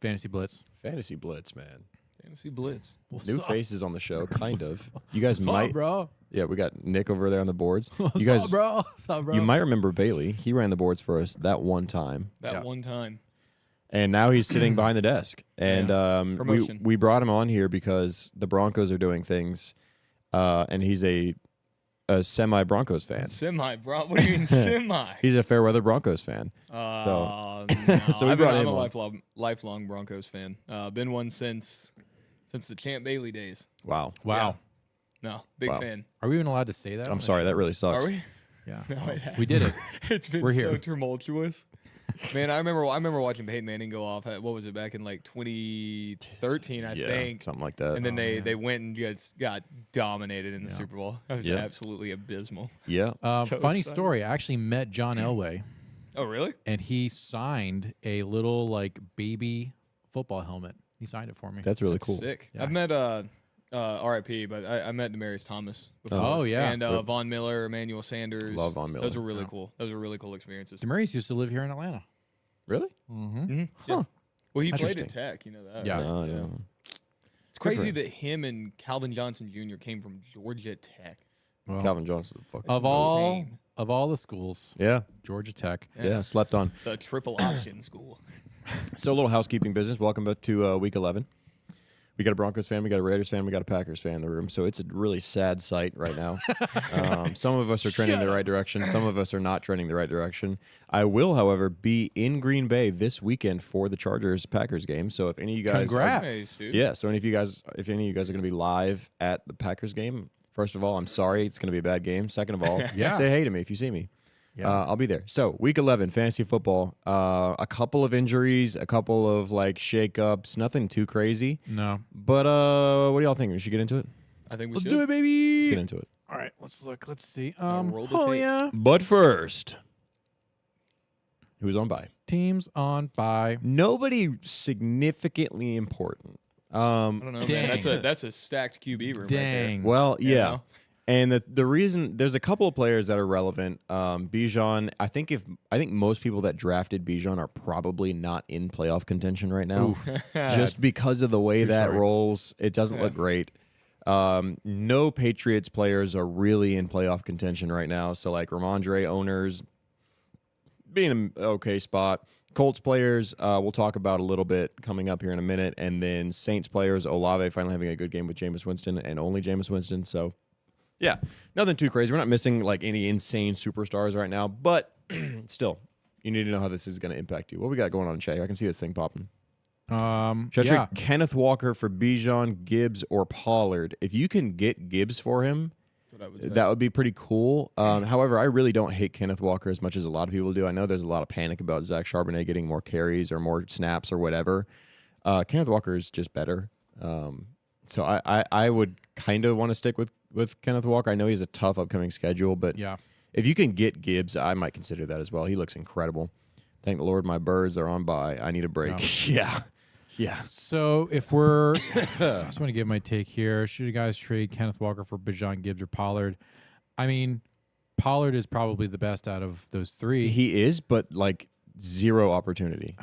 Fantasy Blitz. Fantasy Blitz, man. Fantasy Blitz. New faces on the show, kind of. You guys might, bro. Yeah, we got Nick over there on the boards. You What's guys, up, bro? What's up, bro? you might remember Bailey. He ran the boards for us that one time, That one time. and now he's sitting behind the desk. And Promotion. we brought him on here because the Broncos are doing things, and he's a semi-Broncos fan. Semi, bro. What do you mean semi? He's a fair weather Broncos fan. No. So we brought I'm him a on. lifelong Broncos fan. Been one since the Champ Bailey days. Wow. Wow. No, big Wow. fan. Are we even allowed to say that? I'm sorry, that really sucks. Are we? Yeah. No, We did it. It's been We're so here. tumultuous. Man, I remember watching Peyton Manning go off. What was it, back in like 2013, I Yeah, think. something like that. And then man. they went and just got dominated in the Yeah. Super Bowl. That was Yeah. absolutely abysmal. Yeah. So Funny excited. story. I actually met John Elway, Oh, really? and he signed a little like baby football helmet. He signed it for me. That's really That's cool. sick. Yeah. I've met R.I.P., but I met Demaryius Thomas before. Oh, yeah. And Von Miller, Emmanuel Sanders. Love Von Miller. Those were really Yeah. cool. Those were really cool experiences. Demaryius used to live here in Atlanta. Really? Mm-hmm. Yeah. Well, he played Interesting. at Tech. You know that. Yeah. right? No, no. It's crazy that him and Calvin Johnson Jr. came from Georgia Tech. Well, Calvin Johnson. Fuck. of That's all insane. of all the schools, Yeah. Georgia Tech. Yeah. Slept on. The triple option school. So a little housekeeping business. Welcome back to week 11. We got a Broncos fan, we got a Raiders fan, we got a Packers fan in the room. So it's a really sad sight right now. Some of us are trending the right direction. Some of us are not trending the right direction. I will, however, be in Green Bay this weekend for the Chargers-Packers game. So if any of you guys, Congrats. Nice, dude. yeah. So if any of you guys are going to be live at the Packers game, first of all, I'm sorry, it's going to be a bad game. Second of all, Yeah. say hey to me if you see me. Yeah. I'll be there. So week 11, fantasy football. A couple of injuries, a couple of like shakeups, nothing too crazy. No. But what do y'all think? We should get into it. I think we Let's should. do it, baby. Let's get into it. All right, let's look. Let's see. roll the Oh tape. yeah. But first, who's on bye? Teams on bye. Nobody significantly important. I don't know, Dang. man. That's a stacked QB room Dang. right Well, You yeah. know? And the reason there's a couple of players that are relevant. Bijan, I think most people that drafted Bijan are probably not in playoff contention right now, just because of the way True that story. rolls. It doesn't look great. No Patriots players are really in playoff contention right now. So like Ramondre owners being in an okay spot. Colts players, we'll talk about a little bit coming up here in a minute, and then Saints players, Olave finally having a good game with Jameis Winston and only Jameis Winston. So. Yeah, nothing too crazy. We're not missing like any insane superstars right now, but still, you need to know how this is going to impact you. What we got going on, Shay? I can see this thing popping. Should I Yeah. trade Kenneth Walker for Bijan, Gibbs, or Pollard? If you can get Gibbs for him, That's what I would say. that would be pretty cool. However, I really don't hate Kenneth Walker as much as a lot of people do. I know there's a lot of panic about Zach Charbonnet getting more carries or more snaps or whatever. Kenneth Walker is just better. So I would kind of want to stick with Kenneth Walker. I know he has a tough upcoming schedule, but Yeah. if you can get Gibbs, I might consider that as well. He looks incredible. Thank the Lord my birds are on bye. I need a break. Yeah. Yeah. So if we're, I just want to give my take here. Should you guys trade Kenneth Walker for Bijan, Gibbs, or Pollard? I mean, Pollard is probably the best out of those three. He is, but like zero opportunity.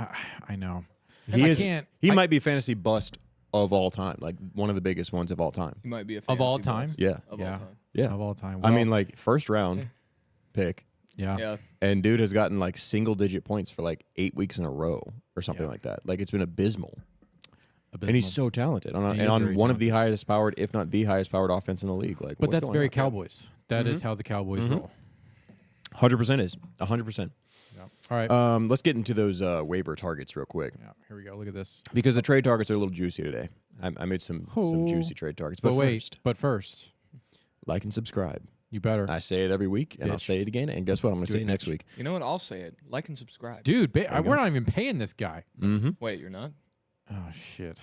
I know. He I is. can't- He I- might be fantasy bust of all time, like one of the biggest ones of all time. He might be a Of all fantasy time? bust. Yeah. Of Yeah. all time. Yeah. Of all time. I Well, mean, like first round pick, yeah. Yeah. and dude has gotten like single digit points for like 8 weeks in a row or something Yeah. like that. Like it's been abysmal. And Abysmal. he's so talented on, He and is on very one of the talented. highest powered, if not the highest powered offense in the league. Like, But what's that's going very on? Cowboys. That is how the Cowboys roll. 100% is 100%. Yeah. All right. Let's get into those waiver targets real quick Yeah. Here we go. Look at this. because the trade targets are a little juicy today. I made some juicy trade targets. But But first, like and subscribe. you better. I say it every week, and I'll Bitch. say it again. And guess what? I'm going to Do say it, it next bitch. week. You know what? I'll say it. Like and subscribe. Dude, you we're go. not even paying this guy. Mm-hmm. Wait, you're not? Oh, shit.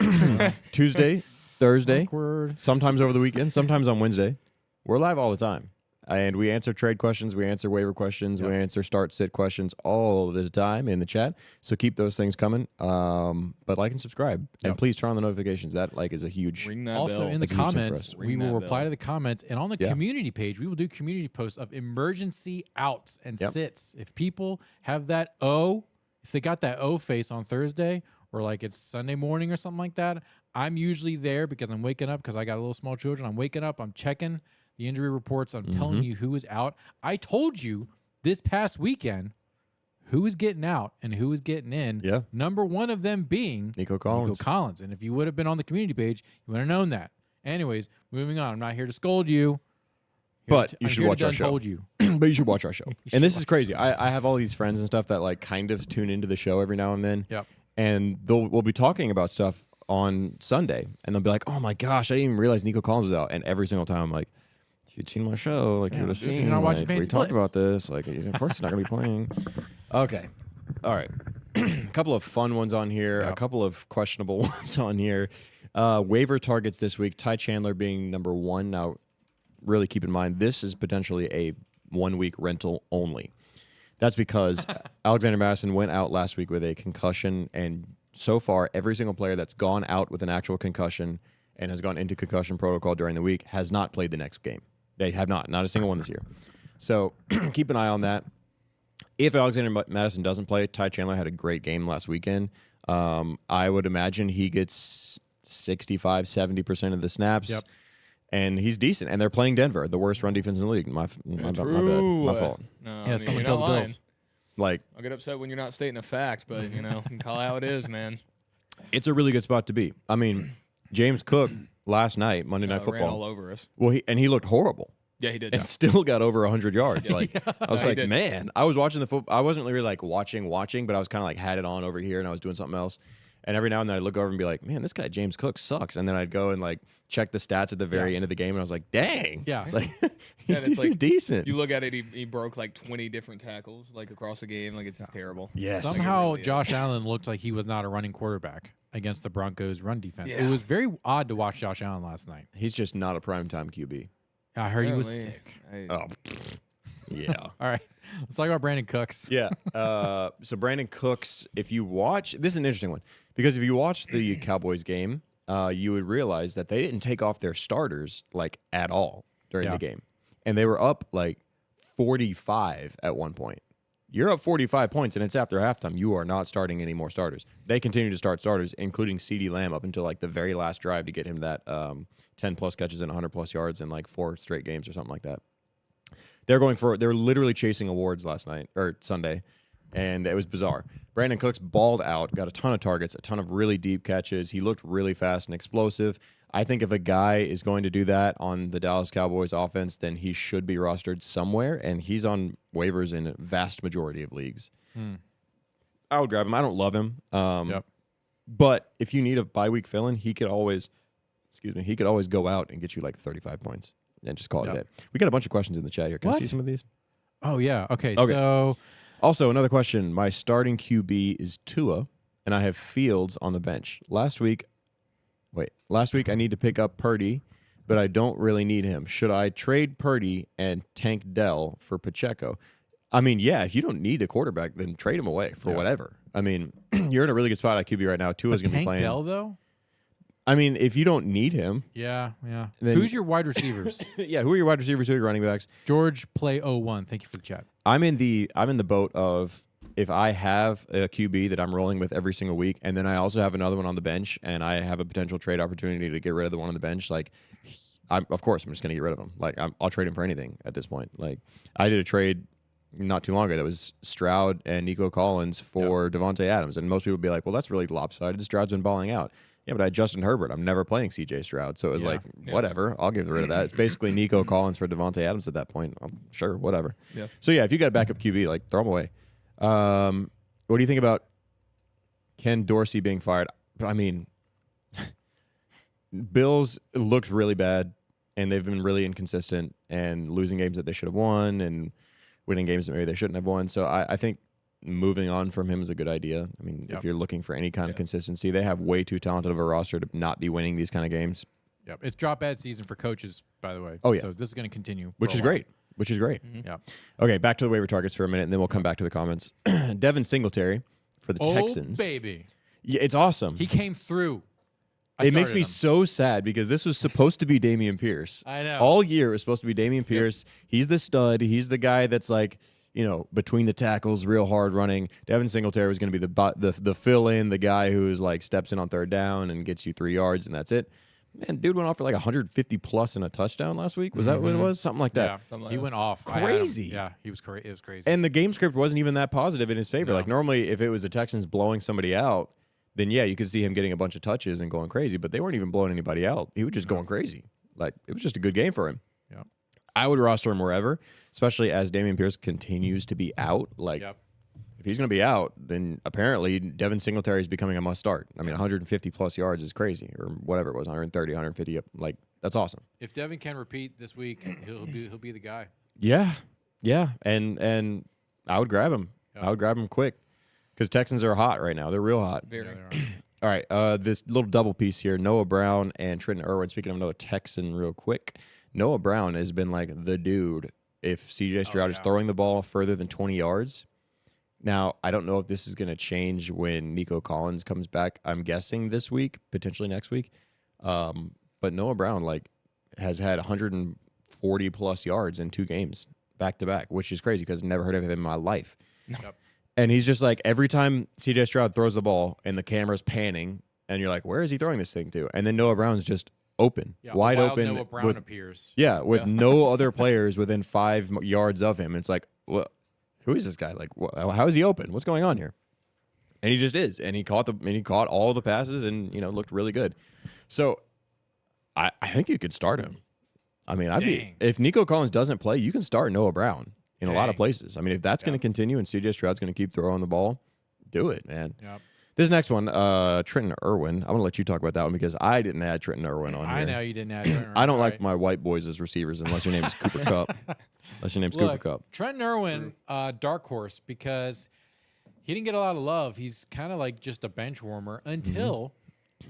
Tuesday, Thursday, Awkward. sometimes over the weekend, sometimes on Wednesday. We're live all the time. And we answer trade questions, we answer waiver questions, we answer start-sit questions all the time in the chat. So keep those things coming. But like and subscribe. And Yep. please turn on the notifications. That like is a huge... Ring that Also, bell. in the That's a huge thing for comments, us. we Ring will that reply bell. to the comments. And on the Yeah. community page, we will do community posts of emergency outs and Yep. sits. If people have that O, if they got that O face on Thursday or like it's Sunday morning or something like that, I'm usually there because I'm waking up because I got little small children. I'm waking up, I'm checking the injury reports. I'm telling you who is out. I told you this past weekend who is getting out and who is getting in. Yeah. Number one of them being Nico Collins. And if you would have been on the community page, you would have known that. Anyways, moving on. I'm not here to scold you. But you should watch our show. Told you. But you should watch our show. And this is crazy. I have all these friends and stuff that like kind of tune into the show every now and then. Yep. And we'll be talking about stuff on Sunday. And they'll be like, oh my gosh, I didn't even realize Nico Collins was out. And every single time I'm like, if you'd seen my show, like you would have seen. You're not watching we Fantasy talked Blitz. about this. Like, of course he's not going to be playing. Okay. All right. A couple of fun ones on here. Yep. A couple of questionable ones on here. Waiver targets this week. Ty Chandler being number one. Now, really keep in mind, this is potentially a 1 week rental only. That's because Alexander Madison went out last week with a concussion, and so far, every single player that's gone out with an actual concussion and has gone into concussion protocol during the week has not played the next game. They have not a single one this year. So keep an eye on that. If Alexander Madison doesn't play, Ty Chandler had a great game last weekend. I would imagine he gets 65, 70% of the snaps. Yep. And he's decent. And they're playing Denver, the worst run defense in the league. My bad. My fault. No, Yeah, someone tell the Bills. Like, I'll get upset when you're not stating a fact, but you know, you can call it how it is, man. it's a really good spot to be. I mean, James Cook last night, Monday Night Ran Football. all over us. Well, he looked horrible. Yeah, he did. And still got over 100 yards. Like I was He like, did. man, I was watching the football. I wasn't really like watching, but I was kind of like had it on over here and I was doing something else. And every now and then I'd look over and be like, man, this guy James Cook sucks. And then I'd go and like check the stats at the very end of the game and I was like, dang. Yeah. It's like it's he's like, decent. You look at it, he broke like 20 different tackles like across the game. Like it's just terrible. Yes. Like, it Somehow really is. Josh Allen looked like he was not a running quarterback against the Broncos' run defense. Yeah. It was very odd to watch Josh Allen last night. He's just not a primetime QB. I heard he was Apparently, sick. Oh, yeah. All right, let's talk about Brandon Cooks. Yeah. So Brandon Cooks, if you watch, this is an interesting one because if you watch the Cowboys game, you would realize that they didn't take off their starters like at all during the game, and they were up like 45 at one point. You're up 45 points, and it's after halftime. You are not starting any more starters. They continue to start starters, including CeeDee Lamb, up until like the very last drive to get him that 10-plus catches and 100-plus yards in like 4 straight games or something like that. They're literally chasing awards last night or Sunday, and it was bizarre. Brandon Cooks balled out, got a ton of targets, a ton of really deep catches. He looked really fast and explosive. I think if a guy is going to do that on the Dallas Cowboys offense, then he should be rostered somewhere, and he's on waivers in a vast majority of leagues. I would grab him. I don't love him. But if you need a bye week fill-in, he could always go out and get you like 35 points and just call it a day. We got a bunch of questions in the chat here. Can I see some of these? Oh yeah. Okay. So Also, another question. My starting QB is Tua, and I have Fields on the bench. Last week I need to pick up Purdy, but I don't really need him. Should I trade Purdy and tank Dell for Pacheco? I mean, yeah, if you don't need a quarterback, then trade him away for whatever. I mean, you're in a really good spot at QB right now. Tua's going to be playing. Tank Dell though. I mean, if you don't need him. Yeah. Then- Who's your wide receivers? Yeah, who are your wide receivers? Who are your running backs? George Play 01. Thank you for the chat. I'm in the boat of if I have a QB that I'm rolling with every single week, and then I also have another one on the bench, and I have a potential trade opportunity to get rid of the one on the bench, like, of course I'm just going to get rid of him. Like, I'll trade him for anything at this point. Like, I did a trade not too long ago that was Stroud and Nico Collins for Devontae Adams, and most people would be like, well, that's really lopsided. Stroud's been balling out. Yeah, but I had Justin Herbert. I'm never playing C.J. Stroud, so it was whatever. I'll get rid of that. It's basically Nico Collins for Devontae Adams at that point. I'm sure, whatever. Yeah. So yeah, if you got a backup QB, like throw him away. What do you think about Ken Dorsey being fired? I mean, Bills looked really bad, and they've been really inconsistent and losing games that they should have won and winning games that maybe they shouldn't have won. So I think moving on from him is a good idea. I mean, if you're looking for any kind of consistency, they have way too talented of a roster to not be winning these kind of games. Yep. It's drop bad season for coaches, by the way. Oh, yeah. So this is going to continue. Which is great. Yeah. Okay, back to the waiver targets for a minute, and then we'll come back to the comments. Devin Singletary for the Texans. Oh, baby. Yeah, it's awesome. He came through. It makes me so sad because this was supposed to be Dameon Pierce. I know. All year it was supposed to be Dameon Pierce. He's the stud. He's the guy that's like, between the tackles, real hard running. Devin Singletary was going to be the fill in, the guy who's like steps in on third down and gets you 3 yards and that's it. Man, dude went off for like 150 plus in a touchdown last week. Was that what it was? Something like that. Yeah, he went off. Crazy. Yeah, he was crazy. It was crazy. And the game script wasn't even that positive in his favor. No. Like normally, if it was the Texans blowing somebody out, then yeah, you could see him getting a bunch of touches and going crazy. But they weren't even blowing anybody out. He was just going crazy. Like it was just a good game for him. Yeah, I would roster him wherever, especially as Dameon Pierce continues to be out. Like if he's going to be out, then apparently Devin Singletary is becoming a must start. I mean, 150 plus yards is crazy, or whatever it was, 130, 150. Like that's awesome. If Devin can repeat this week, he'll be the guy. Yeah, and I would grab him. I would grab him quick because Texans are hot right now. They're real hot. Very. All right, this little double piece here: Noah Brown and Trenton Irwin. Speaking of another Texan, real quick, Noah Brown has been like the dude. If C.J. Stroud is throwing the ball further than 20 yards. Now, I don't know if this is going to change when Nico Collins comes back. I'm guessing this week, potentially next week. But Noah Brown has had 140 plus yards in 2 games back to back, which is crazy because I've never heard of him in my life. Yep. And he's just like every time C.J. Stroud throws the ball and the camera's panning, and you're like, where is he throwing this thing to? And then Noah Brown's just open, wide open. Noah Brown appears. Yeah, with no other players within 5 yards of him. It's like, what? Who is this guy? Like, how is he open? What's going on here? And he just is, and he caught all the passes, and looked really good. So, I think you could start him. I mean, if Nico Collins doesn't play, you can start Noah Brown in a lot of places. I mean, if that's going to continue and C.J. Stroud's going to keep throwing the ball, do it, man. Yep. This next one, Trenton Irwin. I'm going to let you talk about that one because I didn't add Trenton Irwin on here. I know you didn't add Trenton Irwin. I don't like my white boys as receivers unless your name is Cooper Kupp. Cooper Kupp. Trenton Irwin, dark horse, because he didn't get a lot of love. He's kind of like just a bench warmer until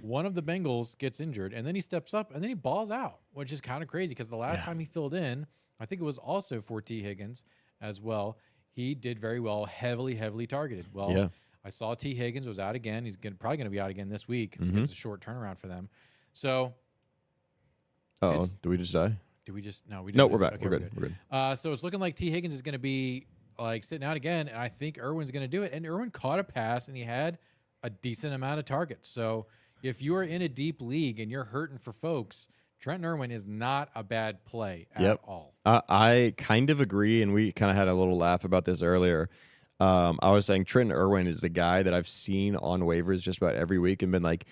one of the Bengals gets injured, and then he steps up, and then he balls out, which is kind of crazy because the last time he filled in, I think it was also for T. Higgins as well. He did very well, heavily targeted. Well, I saw T. Higgins was out again. He's probably going to be out again this week. It's a short turnaround for them. So, do we just die? do we just no? We No, didn't. we're back. Okay, We're good. So it's looking like T. Higgins is going to be like sitting out again, and I think Irwin's going to do it. And Irwin caught a pass, and he had a decent amount of targets. So if you are in a deep league and you're hurting for folks, Trenton Irwin is not a bad play at all. I kind of agree, and we kind of had a little laugh about this earlier. I was saying Trenton Irwin is the guy that I've seen on waivers just about every week and been like,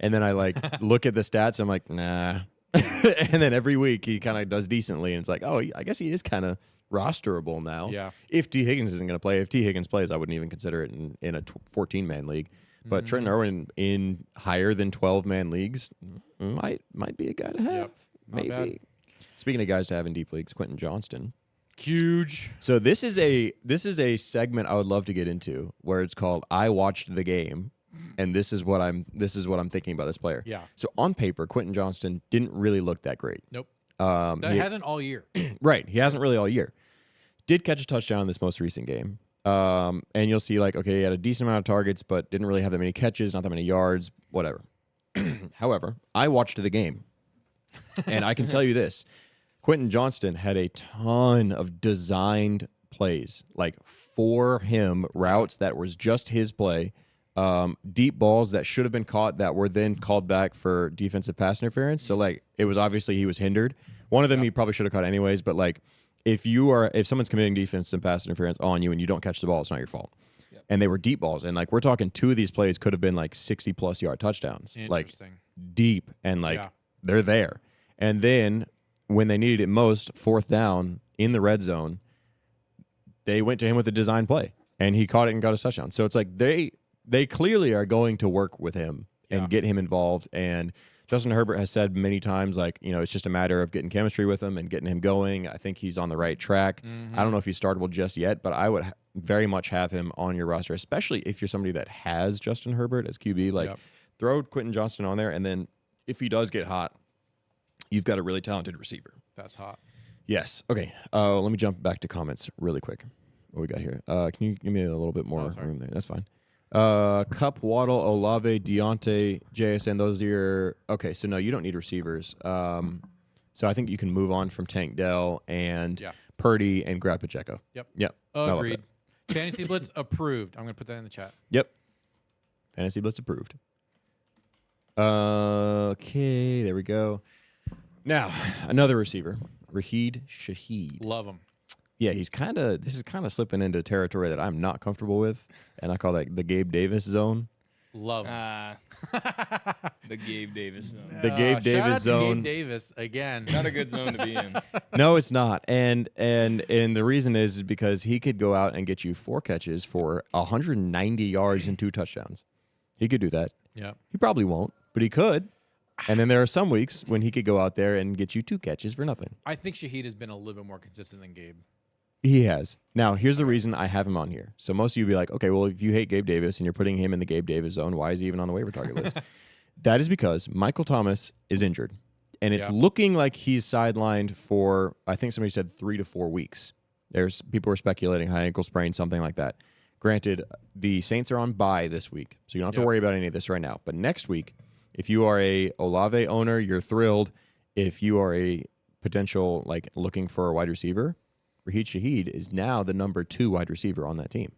and then I look at the stats, and I'm like, nah. And then every week he kind of does decently, and it's like, oh, I guess he is kind of rosterable now. Yeah. If T. Higgins isn't going to play, if T. Higgins plays, I wouldn't even consider it in a 14-man league. But Trenton Irwin in higher than 12-man leagues might be a guy to have. Yep. Not Maybe. bad. Speaking of guys to have in deep leagues, Quentin Johnston. Huge. So this is a segment I would love to get into where it's called I watched the game, and this is what I'm thinking about this player. Yeah. So on paper, Quentin Johnston didn't really look that great. Nope. That hasn't all year. Right. He hasn't really all year. Did catch a touchdown in this most recent game. And you'll see he had a decent amount of targets, but didn't really have that many catches, not that many yards, whatever. However, I watched the game, and I can tell you this. Quentin Johnston had a ton of designed plays, for him, routes that was just his play, deep balls that should have been caught that were then called back for defensive pass interference. So, it was obviously he was hindered. One of them he probably should have caught anyways, but, if someone's committing defensive pass interference on you and you don't catch the ball, it's not your fault. Yep. And they were deep balls. And, we're talking 2 of these plays could have been, 60-plus yard touchdowns. Interesting. Deep. And, they're there. And then when they needed it most, 4th down in the red zone, they went to him with a design play. And he caught it and got a touchdown. So it's they clearly are going to work with him and get him involved. And Justin Herbert has said many times, it's just a matter of getting chemistry with him and getting him going. I think he's on the right track. I don't know if he's startable just yet, but I would very much have him on your roster, especially if you're somebody that has Justin Herbert as QB. Throw Quentin Johnston on there, and then if he does get hot, you've got a really talented receiver. That's hot. Yes. Okay. Let me jump back to comments really quick. What we got here? Can you give me a little bit more room there? That's fine. Cup, Waddle, Olave, Deontay, JSN. Those are your... Okay, so no, you don't need receivers. So I think you can move on from Tank Dell and Purdy, and grab Pacheco. Yep. Yep. I love Agreed. that. Fantasy Blitz approved. I'm going to put that in the chat. Yep. Fantasy Blitz approved. Okay, there we go. Now, another receiver, Raheed Shaheed. Love him. Yeah, this is kind of slipping into territory that I'm not comfortable with, and I call that the Gabe Davis zone. Love him. The Gabe Davis zone. The Gabe Shout Davis out to zone. Gabe Davis again. Not a good zone to be in. No, it's not. And the reason is because he could go out and get you 4 catches for 190 yards and 2 touchdowns. He could do that. Yeah. He probably won't, but he could. And then there are some weeks when he could go out there and get you 2 catches for nothing. I think Shaheed has been a little bit more consistent than Gabe. He has. Now, here's the reason I have him on here. So most of you be like, okay, well, if you hate Gabe Davis and you're putting him in the Gabe Davis zone, why is he even on the waiver target list? That is because Michael Thomas is injured. And it's looking like he's sidelined for, I think somebody said 3 to 4 weeks. People were speculating high ankle sprain, something like that. Granted, the Saints are on bye this week, so you don't have to worry about any of this right now. But next week, if you are a Olave owner, you're thrilled. If you are a potential, like, looking for a wide receiver, Raheed Shaheed is now the number 2 wide receiver on that team.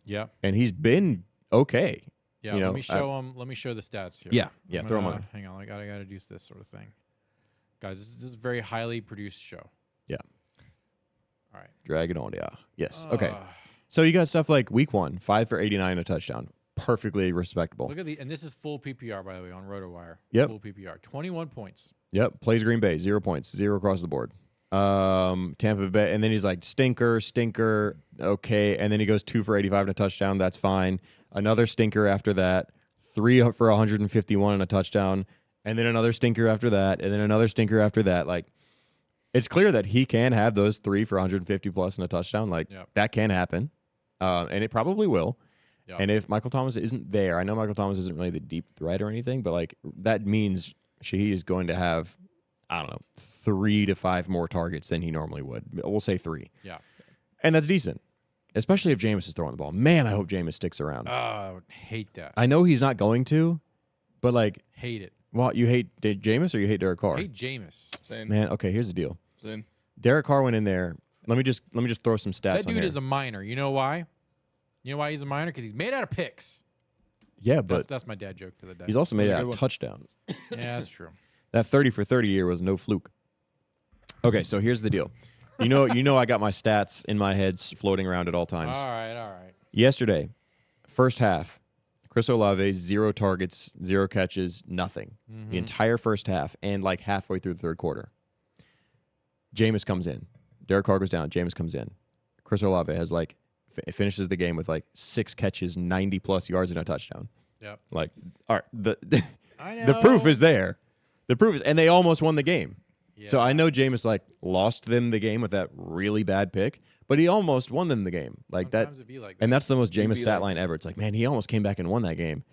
Yeah. And he's been okay. Yeah, You know, let me show him. Let me show the stats here. Yeah, I'm throw 'em gonna- on. Hang on, I gotta do this sort of thing, guys. This is a very highly produced show. Yeah. All right. Drag it on, yeah. Yes. Okay. So you got stuff like week 1, 5 for 89, a touchdown. Perfectly respectable. Look at and this is full PPR, by the way, on RotoWire. Yep. Full PPR, 21 points. Yep. Plays Green Bay, 0 points, 0 across the board. Tampa Bay, and then he's like stinker, okay, and then he goes 2 for 85 and a touchdown. That's fine. Another stinker after that, 3 for 151 and a touchdown, and then another stinker after that, and then another stinker after that. Like, it's clear that he can have those 3 for 150 plus and a touchdown. Like, that can happen, and it probably will. Yep. And if Michael Thomas isn't there, I know Michael Thomas isn't really the deep threat or anything, but like that means Shaheed is going to have, I don't know, 3 to 5 more targets than he normally would. We'll say 3. Yeah. And that's decent, especially if Jameis is throwing the ball. Man, I hope Jameis sticks around. I would hate that. I know he's not going to, but like, Hate it. well, you hate Jameis or you hate Derek Carr? Hate Jameis. Same. Man, okay, here's the deal. Same. Derek Carr went in there. Let me just throw some stats That on dude here. is a minor. You know why? You know why he's a minor? Because he's made out of picks. Yeah, but That's my dad joke for the day. he's also made That's a out good of one. touchdowns. Yeah, that's true. That 30 for 30 year was no fluke. Okay, so here's the deal. You know I got my stats in my head floating around at all times. All right. Yesterday, first half, Chris Olave, 0 targets, 0 catches, nothing. The entire first half and like halfway through the third quarter. Jameis comes in. Derek Carr goes down. Jameis comes in. Chris Olave has like finishes the game with like 6 catches, 90 plus yards and a touchdown. Yep. Like, all right, I know. the proof is there. The proof is, and they almost won the game. Yeah. So I know Jameis like lost them the game with that really bad pick, but he almost won them the game. Like Sometimes that, it'd be like and that's the most It'd Jameis be stat like line ever. It's like, man, he almost came back and won that game.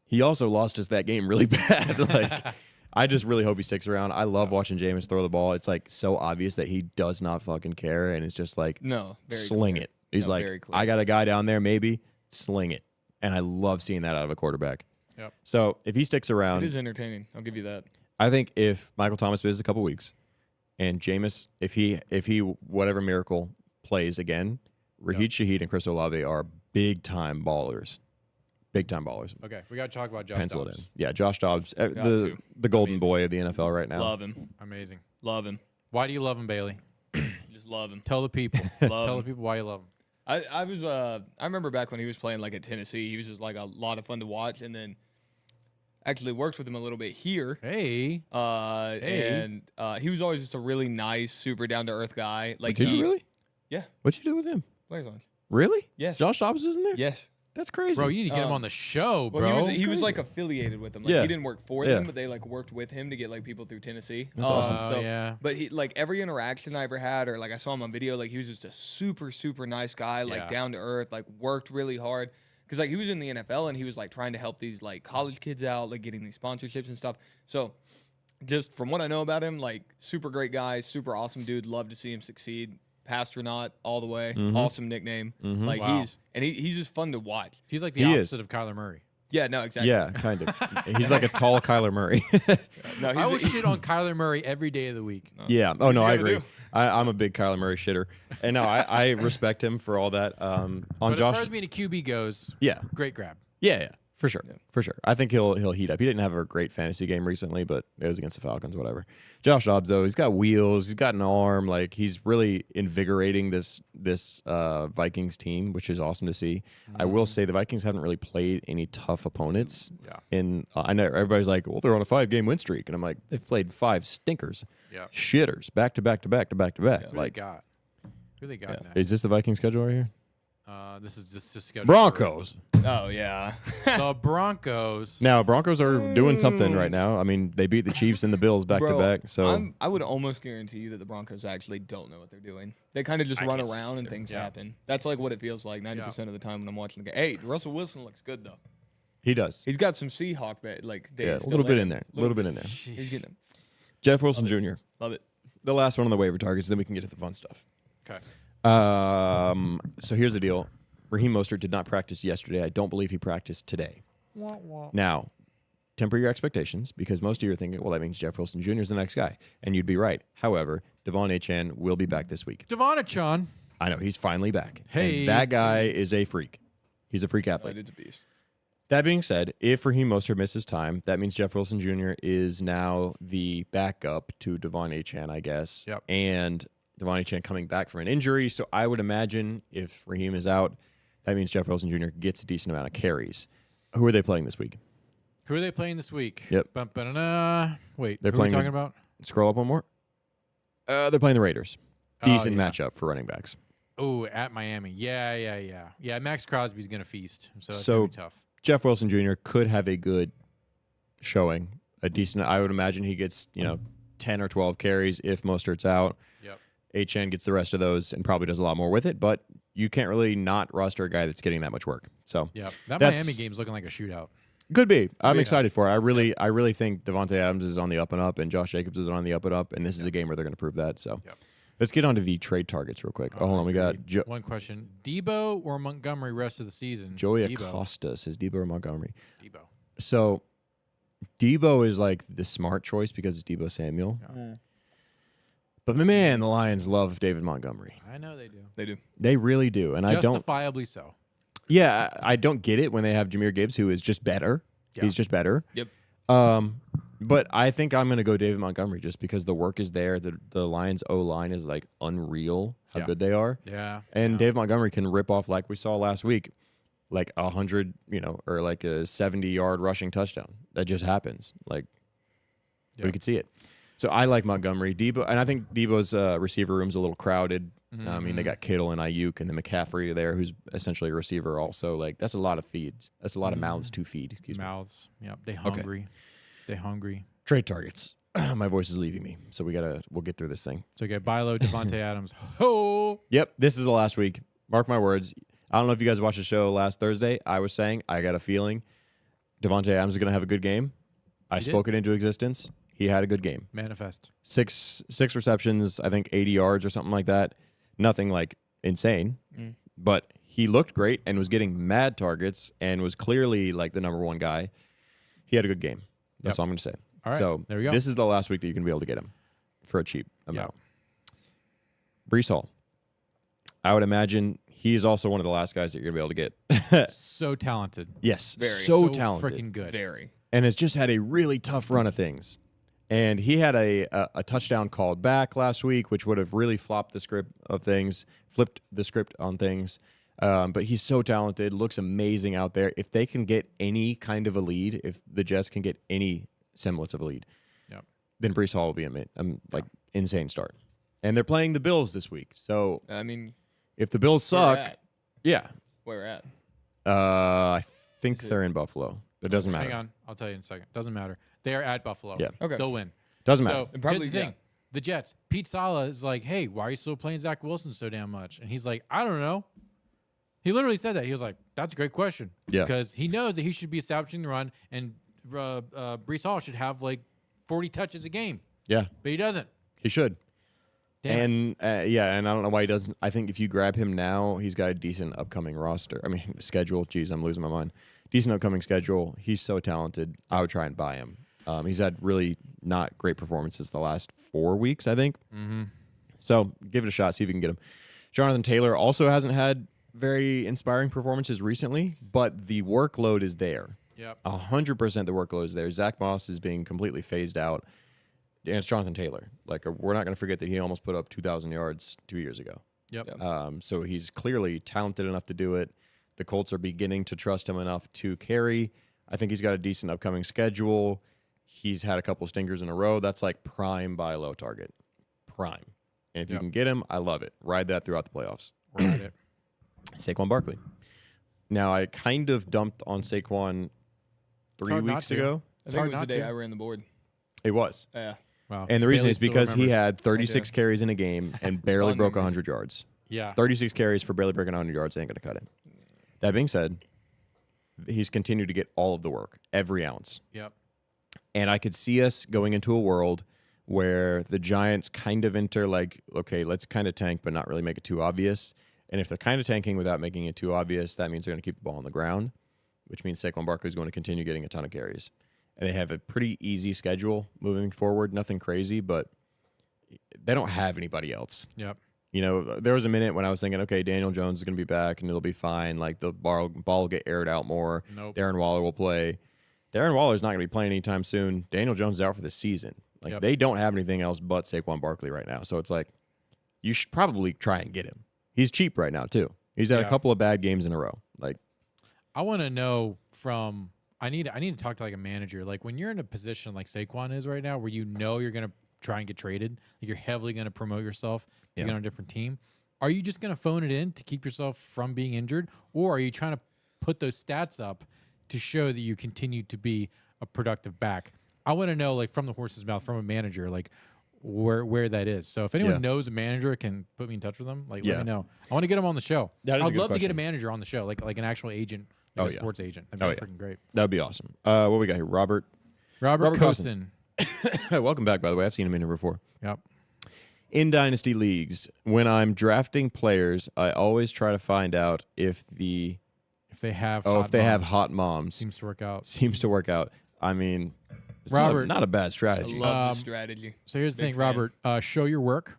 He also lost us that game really bad. Like, I just really hope he sticks around. I love watching Jameis throw the ball. It's like so obvious that he does not fucking care, and it's just like, No. Very sling clear. it. He's No, like, very clear. I got a guy down there, maybe sling it, and I love seeing that out of a quarterback. Yep. So if he sticks around, It is entertaining. I'll give you that. I think if Michael Thomas misses a couple weeks, and Jameis, if he whatever miracle plays again, Raheed Shaheed and Chris Olave are big time ballers. Big time ballers. Okay, we got to talk about Josh Pencil Dobbs. it in. Yeah, Josh Dobbs, to. the golden Amazing. boy of the NFL right now. Love him. Amazing. Love him. Why do you love him, Bailey? Just love him. Tell the people. Love Tell the him. people why you love him. I remember back when he was playing like at Tennessee, he was just like a lot of fun to watch, and then actually worked with him a little bit here. Hey. And he was always just a really nice, super down to earth guy. Like, Did you really? Yeah. What'd you do with him? Players Lounge. Really? Yes. Josh Dobbs isn't there? Yes. That's crazy. Bro, you need to get him on the show, bro. Well, he was crazy. like affiliated with them. Like Yeah. he didn't work for Yeah. them, but they like worked with him to get like people through Tennessee. That's awesome. Oh, yeah. But he like every interaction I ever had, or like I saw him on video, like he was just a super, super nice guy, like Yeah. down to earth, like worked really hard. Cause like he was in the NFL and he was like trying to help these like college kids out, like getting these sponsorships and stuff. So just from what I know about him, like super great guy, super awesome dude. Love to see him succeed. Pastronaut all the way. Awesome nickname. Like Wow. he's just fun to watch. He's like the He opposite is. of Kyler Murray. Yeah, no, exactly. Yeah, kind of. He's like a tall Kyler Murray. No, I would shit on Kyler Murray every day of the week. Yeah. Oh no, I gotta agree. do? I'm a big Kyler Murray shitter, and no, I respect him for all that. On But Josh, as far as being a QB goes, yeah, great grab. yeah, for sure, for sure. I think he'll heat up. He didn't have a great fantasy game recently, but it was against the Falcons, whatever. Josh Dobbs though, he's got wheels, he's got an arm, like he's really invigorating this Vikings team, which is awesome to see. I will say the Vikings haven't really played any tough opponents. Yeah. I know everybody's like, well, they're on a 5-game win streak, and I'm like, they've played 5 stinkers, shitters, back to back to back to back to back. Who Like, they got next? is this the Viking schedule right here? This is just a schedule. Broncos. Oh yeah. The Broncos. Now Broncos are doing something right now. I mean, they beat the Chiefs and the Bills back to back. So I would almost guarantee you that the Broncos actually don't know what they're doing. They kind of just run around and things happen. That's like what it feels like 90% of the time when I'm watching the game. Hey, Russell Wilson looks good though. he does. He's got some Seahawk days. A little bit in there. A little bit in there. He's getting them. Jeff Wilson Jr. Love it. The last one on the waiver targets. Then we can get to the fun stuff. Okay. So here's the deal. Raheem Mostert did not practice yesterday. I don't believe he practiced today. Now, temper your expectations because most of you are thinking, well, that means Jeff Wilson Jr. is the next guy. And you'd be right. However, Devon Achane will be back this week. Devon Achane. I know. He's finally back. Hey. And that guy is a freak. He's a freak athlete. It's a beast. That being said, if Raheem Mostert misses time, that means Jeff Wilson Jr. is now the backup to Devon Achane, I guess. Yep. And Devon Achane coming back from an injury. So I would imagine if Raheem is out, that means Jeff Wilson Jr. gets a decent amount of carries. Who are they playing this week? Who are they playing this week? Yep. Wait, They're who are we playing talking about? Scroll up one more. They're playing the Raiders. Decent yeah. matchup for running backs. Oh, at Miami. Yeah, Max Crosby's going to feast. So it's So- going to be tough. Jeff Wilson Jr. could have a good showing, a decent. I would imagine he gets 10 or 12 carries if Mostert's out. Yep. HN gets the rest of those and probably does a lot more with it, but you can't really not roster a guy that's getting that much work. So Yeah, that That's- Miami game's looking like a shootout. could be. I'm Yeah. excited for it. I really think Devontae Adams is on the up and up, and Josh Jacobs is on the up and up, and this is a game where they're going to prove that. So Yep. let's get on to the trade targets real quick. Hold on, we got One question: Debo or Montgomery rest of the season? Joey Debo. Acosta says Debo or Montgomery. Debo. So Debo is like the smart choice because it's Debo Samuel. Yeah. But man, the Lions love David Montgomery. I know they do. They do. They really do. And I don't Justifiably so. Yeah, I don't get it when they have Jahmyr Gibbs, who is just better. Yeah. He's just better. Yep. But I think I'm going to go David Montgomery just because the work is there. The Lions O-line is like unreal how Yeah. good they are. Yeah. And yeah. David Montgomery can rip off, like we saw last week, like 100, or like a 70-yard rushing touchdown. That just happens. Like Yeah. we could see it. So I like Montgomery. Debo, and I think Debo's receiver room's a little crowded. I mean, they got Kittle and Ayuk and then McCaffrey there, who's essentially a receiver also. Like, that's a lot of feeds. That's a lot of mouths to feed. Excuse me. Mouths. Yeah, they hungry. They hungry. Trade targets. My voice is leaving me, so we'll get through this thing. So okay, buy low, Devontae Adams. Ho! Yep, this is the last week. Mark my words. I don't know if you guys watched the show last Thursday. I was saying I got a feeling Devontae Adams is going to have a good game. I He did. spoke it into existence. He had a good game. Manifest. Six receptions, I think 80 yards or something like that. Nothing like insane, but he looked great and was getting mad targets and was clearly like the number one guy. He had a good game. That's all I'm going to say. All right, So there we go. this is the last week that you can be able to get him for a cheap amount. Brees Hall. I would imagine he is also one of the last guys that you're going to be able to get. So talented. Yes, Very. so talented. Freaking good. Very. And has just had a really tough run of things. And he had a touchdown called back last week, which would have really flipped the script on things. But he's so talented, looks amazing out there. If they can get any kind of a lead, if the Jets can get any semblance of a lead, Yep. then Brees Hall will be insane start. And they're playing the Bills this week. So I mean, if the Bills where suck, at? yeah, Where at? I think they're in Buffalo. It doesn't matter. Hang on. I'll tell you in a second. Doesn't matter. They are at Buffalo. Yeah. Okay. They'll win. Doesn't So matter. And probably, here's the thing. yeah. The Jets. Pete Sala is like, hey, why are you still playing Zach Wilson so damn much? And he's like, I don't know. He literally said that. He was like, that's a great question. Yeah. Because he knows that he should be establishing the run, and Brees Hall should have like 40 touches a game. Yeah, But he doesn't. he should. Damn. And and I don't know why he doesn't. I think if you grab him now, he's got a decent upcoming roster. I mean, schedule. Jeez, I'm losing my mind. Decent upcoming schedule. He's so talented. I would try and buy him. He's had really not great performances the last 4 weeks, I think. So give it a shot. See if you can get him. Jonathan Taylor also hasn't had very inspiring performances recently, but the workload is there. Yep. 100% the workload is there. Zach Moss is being completely phased out. And it's Jonathan Taylor. Like, we're not going to forget that he almost put up 2,000 yards 2 years ago. Yep. So he's clearly talented enough to do it. The Colts are beginning to trust him enough to carry. I think he's got a decent upcoming schedule. He's had a couple stingers in a row. That's like prime buy low target. Prime. And if you can get him, I love it. Ride that throughout the playoffs. Ride it. Saquon Barkley. Now, I kind of dumped on Saquon 3 hard not weeks to. ago. I think hard it was the not day to. I ran the board. It was. Yeah. Wow. And the reason Bailey is still because he remembers. had 36 carries in a game and barely Fond broke memories. 100 yards. Yeah. 36 carries for barely breaking 100 yards ain't going to cut it. That being said, he's continued to get all of the work, every ounce. Yep. And I could see us going into a world where the Giants kind of enter like, okay, let's kind of tank, but not really make it too obvious. And if they're kind of tanking without making it too obvious, that means they're going to keep the ball on the ground, which means Saquon Barkley is going to continue getting a ton of carries. And they have a pretty easy schedule moving forward. Nothing crazy, but they don't have anybody else. Yep. You know, there was a minute when I was thinking, okay, Daniel Jones is going to be back and it'll be fine. Like the ball will get aired out more. Nope. Darren Waller will play. Darren Waller's not going to be playing anytime soon. Daniel Jones is out for the season. Like Yep. they don't have anything else but Saquon Barkley right now. So it's like you should probably try and get him. He's cheap right now too. He's had a couple of bad games in a row. Like I want to know from I need to talk to like a manager. Like when you're in a position like Saquon is right now, where you know you're gonna try and get traded, like you're heavily gonna promote yourself to get on a different team. Are you just gonna phone it in to keep yourself from being injured, or are you trying to put those stats up to show that you continue to be a productive back? I want to know, like from the horse's mouth, from a manager, like where that is. So if anyone knows a manager, can put me in touch with them. Like let me know. I want to get them on the show. That is a I'd good love to get a question. manager on the show, like an actual agent, like a sports agent. That'd be freaking great. that'd be awesome. What we got here? Robert Cosin. Welcome back, by the way. I've seen him in here before. Yep. In Dynasty leagues, when I'm drafting players, I always try to find out if the If they have have hot moms. seems to work out. Seems to work out. I mean, it's Robert- not a bad I strategy. love the strategy. So here's the Big thing, fan. Robert. Show your work.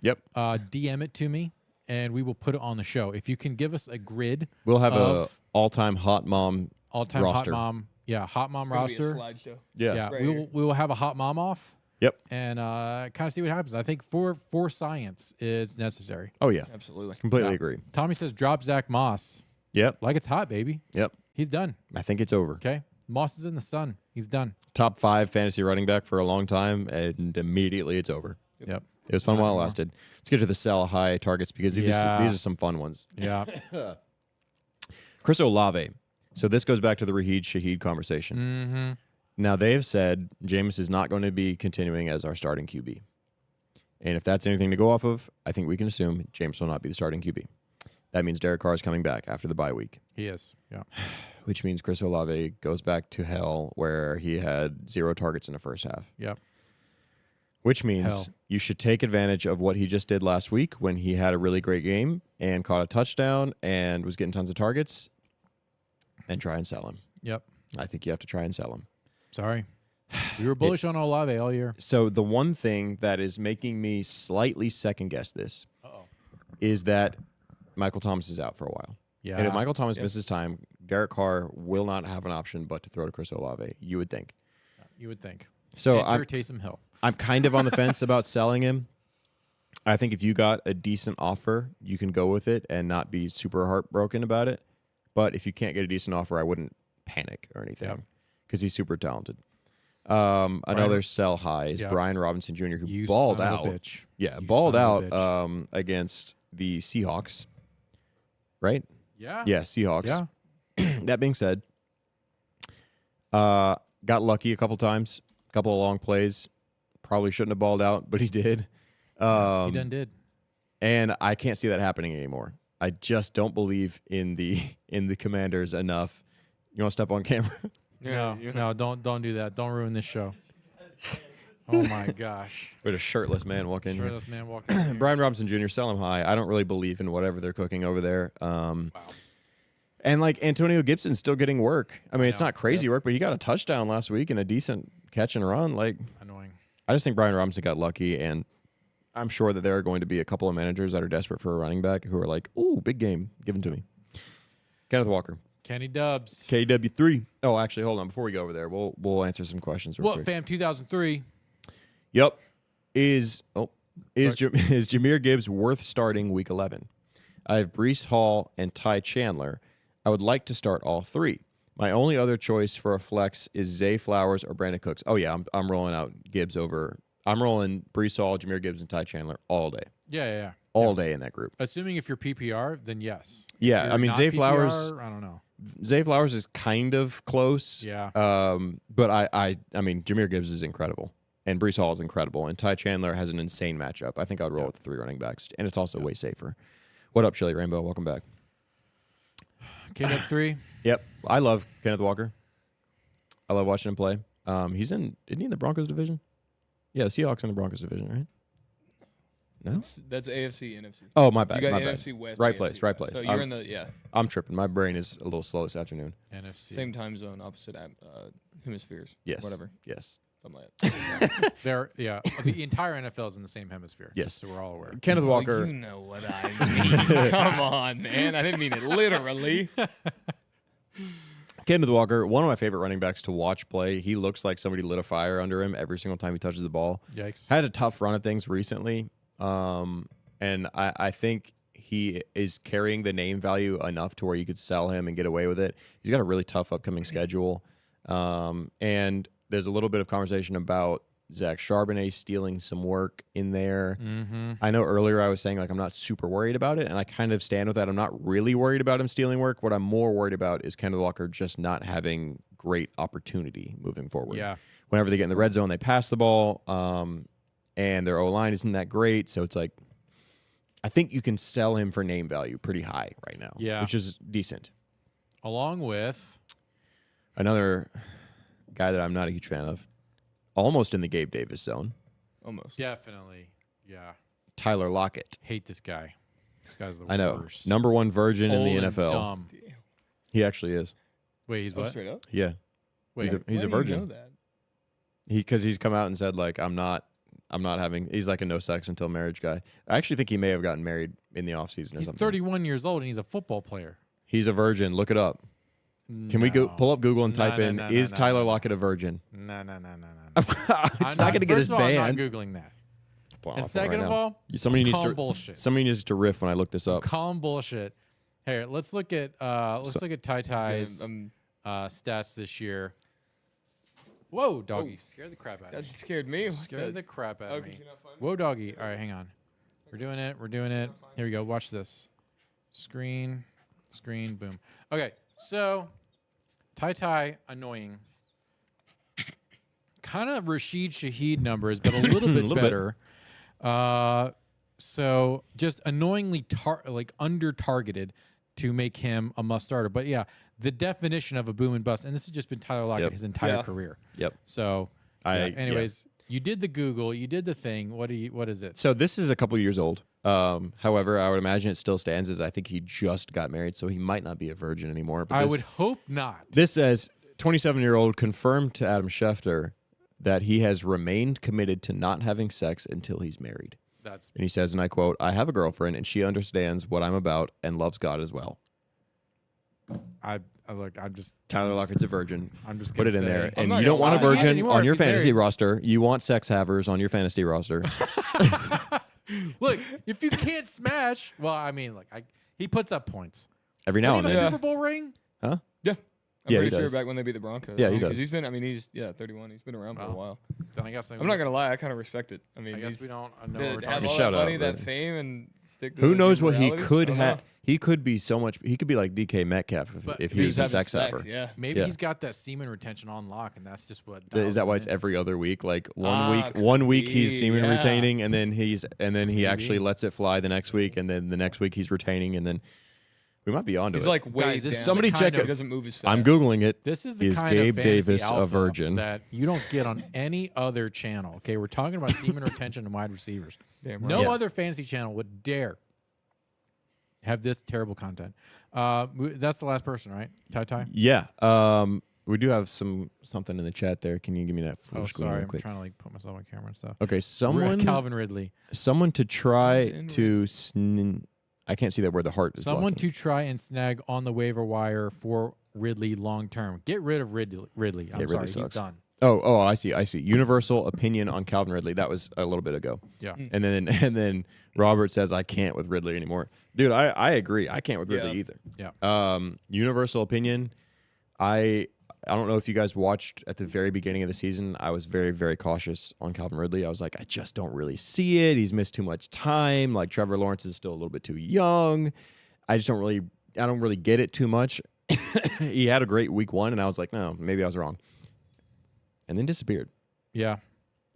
Yep. DM it to me, and we will put it on the show. If you can give us a grid We'll have a of all-time hot mom all-time roster. hot mom, hot mom It's gonna be a roster. slideshow. Yeah. Right we will have a hot mom off. Yep. And kind of see what happens. I think for science is necessary. Oh, yeah. Absolutely. Completely Yeah. agree. Tommy says drop Zach Moss Yep. like it's hot, baby. Yep. He's done. I think it's over. Okay, Moss is in the sun. He's done. Top 5 fantasy running back for a long time, and immediately it's over. Yep. It was fun while it anymore. lasted. Let's get to the sell high targets because these are some fun ones. Yeah. Chris Olave. So this goes back to the Raheed Shaheed conversation. Mm-hmm. Now, they have said Jameis is not going to be continuing as our starting QB. And if that's anything to go off of, I think we can assume Jameis will not be the starting QB. That means Derek Carr is coming back after the bye week, He is. Yeah. which means Chris Olave goes back to hell where he had 0 targets in the first half. Yep. Which means Hell. you should take advantage of what he just did last week when he had a really great game and caught a touchdown and was getting tons of targets and try and sell him. Yep. I think you have to try and sell him. Sorry. We were bullish on Olave all year. So the one thing that is making me slightly second guess this is that Michael Thomas is out for a while. Yeah. And if Michael Thomas misses time, Derek Carr will not have an option but to throw to Chris Olave, you would think. You would think. So Enter Taysom Hill. I'm kind of on the fence about selling him. I think if you got a decent offer, you can go with it and not be super heartbroken about it. But if you can't get a decent offer, I wouldn't panic or anything because he's super talented. Another sell high is Brian Robinson Jr., who You balled son of out. a bitch. Yeah, You balled son out of a bitch. against the Seahawks. Right? Yeah. Yeah, Seahawks. Yeah. That being said, got lucky a couple times, a couple of long plays. Probably shouldn't have balled out, but he did. He done did. And I can't see that happening anymore. I just don't believe in the Commanders enough. You want to step on camera? No, don't do that. Don't ruin this show. Oh my gosh. We had a shirtless man walk in here. Shirtless man walking in here. Brian Robinson Jr., sell him high. I don't really believe in whatever they're cooking over there. And like Antonio Gibson's still getting work. I mean, it's not crazy work, but he got a touchdown last week and a decent catch and run. Like, Annoying. I just think Brian Robinson got lucky, and I'm sure that there are going to be a couple of managers that are desperate for a running back who are like, ooh, big game. Give him to me. Kenneth Walker. Kenny Dubs. KW3. Oh, actually, hold on. Before we go over there, we'll answer some questions real What, quick. fam? 2003. Yep. Is Jahmyr Gibbs worth starting week 11? I have Breece Hall and Ty Chandler. I would like to start all three. My only other choice for a flex is Zay Flowers or Brandon Cooks. Oh, yeah, I'm rolling out Gibbs over. I'm rolling Breece Hall, Jahmyr Gibbs, and Ty Chandler all day. Yeah. All day in that group. Assuming if you're PPR, then yes. Yeah, If I mean, you're Zay not Flowers. PPR, I don't know. Zay Flowers is kind of close. Yeah. But I mean, Jahmyr Gibbs is incredible. And Breece Hall is incredible. And Ty Chandler has an insane matchup. I think I would roll with the 3 running backs. And it's also way safer. What up, Chili Rainbow? Welcome back. KW 3. Yep. I love Kenneth Walker. I love watching him play. Isn't he in the Broncos division? Yeah, the Seahawks in the Broncos division, right? No? That's AFC, NFC. Oh, my bad. You got My bad. NFC West. Right AFC place, right West. place. So you're in the, I'm tripping. My brain is a little slow this afternoon. NFC. same time zone, opposite hemispheres. Yes. Whatever. Yes. Something like that. The entire NFL is in the same hemisphere. Yes. So we're all aware. Kenneth Well, Walker. you know what I mean. Come on, man. I didn't mean it literally. Kenneth Walker, one of my favorite running backs to watch play. He looks like somebody lit a fire under him every single time he touches the ball. Yikes. Had a tough run of things recently. And I think he is carrying the name value enough to where you could sell him and get away with it. He's got a really tough upcoming schedule. And there's a little bit of conversation about Zach Charbonnet stealing some work in there. Mm-hmm. I know earlier I was saying, like, I'm not super worried about it, and I kind of stand with that. I'm not really worried about him stealing work. What I'm more worried about is Kenneth Walker just not having great opportunity moving forward. Yeah. Whenever they get in the red zone, they pass the ball, and their O-line isn't that great, so it's like, I think you can sell him for name value pretty high right now, Yeah. which is decent. Along with Another guy that I'm not a huge fan of, almost in the Gabe Davis zone, Almost. definitely. Yeah. Tyler Lockett. Hate this guy. This guy's the I know. worst. Number 1 virgin Old in the and NFL. Dumb. He actually is. Wait, he's Oh, what? straight up? Yeah. Wait, he's a Why do you virgin. know that? Because he's come out and said, like, I'm not having, he's like a no sex until marriage guy. I actually think he may have gotten married in the offseason or he's something. 31 years old and he's a football player. He's a virgin. Look it up. Can we go pull up Google and type in, is Tyler Lockett a virgin? No. It's not going to get us First of all, I'm banned. not Googling that. Well, And I'll second right of now. all, somebody needs calm to bullshit. somebody needs to riff when I look this up. Calm bullshit. Here, let's look at look at Ty Ty's I'm stats this year. Whoa, doggy! Scared the crap out That of me. scared me. Scared the crap out of Okay, me. you not find Whoa, doggy! All right, hang on. We're doing it. Here we go. Watch this. Screen, boom. Okay, so Ty annoying. Kind of Rashid Shaheed numbers, but a little bit Little bit. better. So just annoyingly under targeted to make him a must starter. But yeah, the definition of a boom and bust, and this has just been Tyler Lockett Yep. his entire Yeah. career. Yep. So Yeah. anyways, you did the Google, you did the thing. What is it? So this is a couple years old. However, I would imagine it still stands as I think he just got married, so he might not be a virgin anymore. But I this, would hope not. This says 27-year-old confirmed to Adam Schefter that he has remained committed to not having sex until he's married. That's And he says, and I quote, I have a girlfriend and she understands what I'm about and loves God as well. I'm just Tyler Lockett's a virgin. I'm just Put gonna it in say- there. I'm And not you don't gonna want a lie. Not virgin anymore, on if your he's fantasy married. roster. You want sex havers on your fantasy roster. Look, if you can't smash, well, I mean, like he puts up points. Every now Did and he have then. a Super Bowl ring? Huh? Yeah. I'm Yeah, he pretty sure does. back when they beat the Broncos. Yeah, he Because does. he's been, 31. He's been around for a Wow. while. Then I guess I'm not going to lie. I kind of respect it. I mean, I guess he's- we don't know to what we're have talking all about. Shout that out, money, that brother. fame, and stick to Who the knows what he reality? could I don't know. have? He could be so much. He could be like DK Metcalf But if if he was a having sex haver. Yeah. Maybe Yeah. he's got that semen retention on lock, and that's just what. Is dials that him why it's in. every other week? Like could one week be, he's semen yeah. retaining, and then he Maybe. actually lets it fly the next week, and then the next week he's retaining, and then we might be onto He's it. like way Guys, this is down. Somebody the check kind it. He doesn't move as fast. I'm googling it. This is the Is kind Gabe of fantasy Davis a alpha virgin? that you don't get on any other channel. Okay, we're talking about semen retention and wide receivers. Damn right. No Yeah. other fantasy channel would dare have this terrible content. That's the last person, right? Ty. Yeah. We do have something in the chat there. Can you give me that full Oh, screen sorry. real I'm quick? trying to like put myself on camera and stuff. Okay, Calvin Ridley. someone to try Calvin to. I can't see that where the heart is. Someone blocking. to try and snag on the waiver wire for Ridley long term. Get rid of Ridley. I'm Ridley sorry, he's sucks. done. Oh, I see. Universal opinion on Calvin Ridley. That was a little bit ago. Yeah. And then Robert says I can't with Ridley anymore. Dude, I agree. I can't with Ridley either. Yeah. Universal opinion. I don't know if you guys watched at the very beginning of the season. I was very, very cautious on Calvin Ridley. I was like, I just don't really see it. He's missed too much time. Like Trevor Lawrence is still a little bit too young. I don't really get it too much. He had a great week 1, and I was like, no, maybe I was wrong. And then disappeared. Yeah.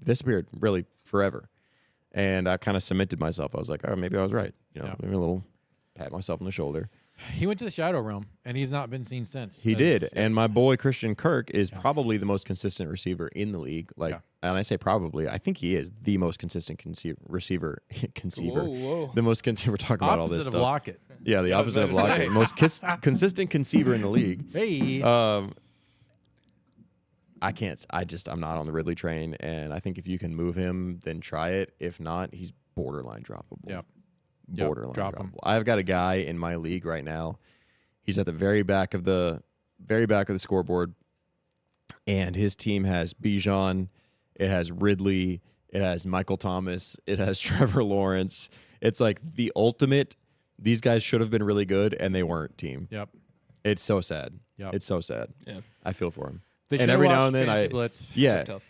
Disappeared really forever. And I kind of cemented myself. I was like, oh, maybe I was right. Maybe a little pat myself on the shoulder. He went to the Shadow Realm, and he's not been seen since. He did. And my boy Christian Kirk is probably the most consistent receiver in the league. And I say probably, I think he is the most consistent receiver. Whoa. The most we're talking about all this opposite of stuff. Lockett. Yeah, the opposite of Lockett. Most consistent conceiver in the league. Hey. I can't. I'm not on the Ridley train, and I think if you can move him, then try it. If not, he's borderline droppable. Yep. Borderline drop droppable. him. I've got a guy in my league right now. He's at the very back of the scoreboard, and his team has Bijan, it has Ridley, it has Michael Thomas, it has Trevor Lawrence. It's like the ultimate. These guys should have been really good, and they weren't. Team. Yep. It's so sad. Yep. It's so sad. Yeah. I feel for him. They And should every have now watched and then Fantasy I- Blitz. Yeah, Tough.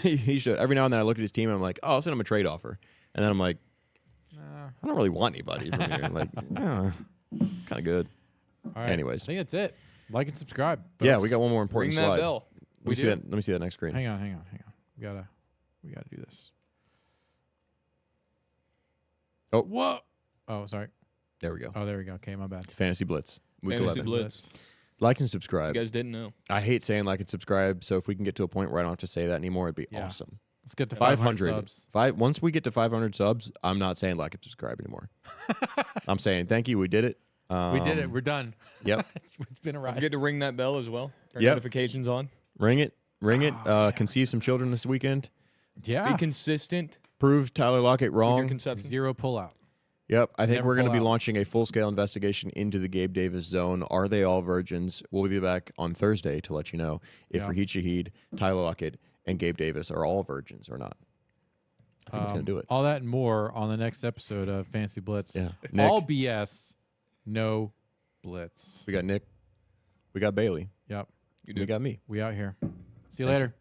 he should. Every now and then I look at his team and I'm like, oh, I'll send him a trade offer. And then I'm like, I don't really want anybody from here. Like, kind of good. All right. Anyways. I think that's it. Like and subscribe. Yeah, folks. we got one more important Ring that slide. bell. We do? Let me see that next screen. Hang on. We gotta do this. Oh. Whoa. Oh, sorry. There we go. Oh, there we go. Okay, my bad. Fantasy Blitz. Week Fantasy 11. Blitz. Like and You subscribe. guys didn't know. I hate saying like and subscribe, so if we can get to a point where I don't have to say that anymore, it'd be Yeah. awesome. Let's get to 500 subs. Once we get to 500 subs, I'm not saying like and subscribe anymore. I'm saying thank you. We did it. We did it. We're done. Yep. it's been a Don't ride. forget to ring that bell as well. Turn Yep. notifications on. Ring it. Conceive some children this weekend. Yeah. Be consistent. Prove Tyler Lockett with your wrong. conception. 0 pullout. Yep. I think Never we're going to pull be out. launching a full-scale investigation into the Gabe Davis zone. Are they all virgins? We'll be back on Thursday to let you know if Yeah. Raheed Shaheed, Tyler Lockett, and Gabe Davis are all virgins or not. I think it's going to do it. All that and more on the next episode of Fantasy Blitz. Yeah. All Nick. BS, no blitz. We got Nick. We got Bailey. Yep. You We do. got me. We out here. See you Thank later.